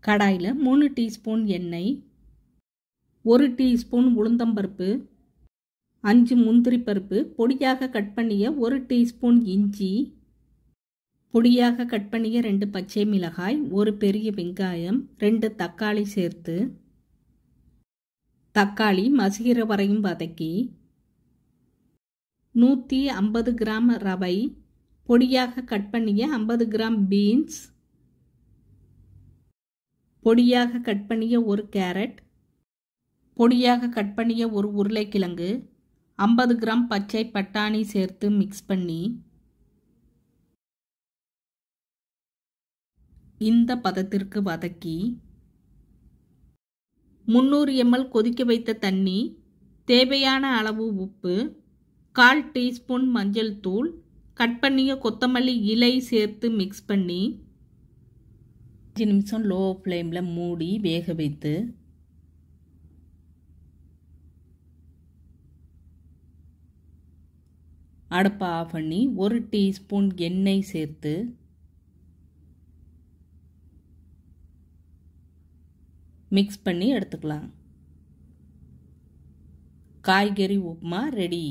கடாயில் 3 டீஸ்பூன் எண்ணெய், 1 டீஸ்பூன் உளுந்தம்பருப்பு, 5 முந்திரி பருப்பு, பொடியாக கட் பண்ணிய 1 டீஸ்பூன் இஞ்சி, பொடியாக கட் பண்ணிய 2 பச்சை மிளகாய், 1 பெரிய வெங்காயம், 2 தக்காளி சேர்த்து தக்காளி மசிகிற வரையும் வதக்கி 150 கிராம் ரவை, பொடியாக கட் பண்ணிய 50 கிராம் பீன்ஸ், பொடியாக கட் பண்ணிய 1 கேரட், பொடியாக கட் பண்ணிய 1 உருளைக்கிழங்கு, 50 கிராம் பச்சை பட்டாணி சேர்த்து மிக்ஸ் பண்ணி இந்த பதத்திற்கு வதக்கி 300 ml கொதிக்க வைத்த தண்ணி, தேவையான அளவு உப்பு, 1/4 டீஸ்பூன் மஞ்சள் தூள், கட் பண்ணிய கொத்தமல்லி இலை சேர்த்து மிக்ஸ் பண்ணி 5 நிமிஷம் லோ ஃப்ளேமில் மூடி வேக வைத்து அடுப்பை ஆஃப் பண்ணி 1 டீஸ்பூன் எண்ணெய் சேர்த்து மிக்ஸ் பண்ணி எடுத்துக்கலாம். காய்கறி உப்புமா ரெடி.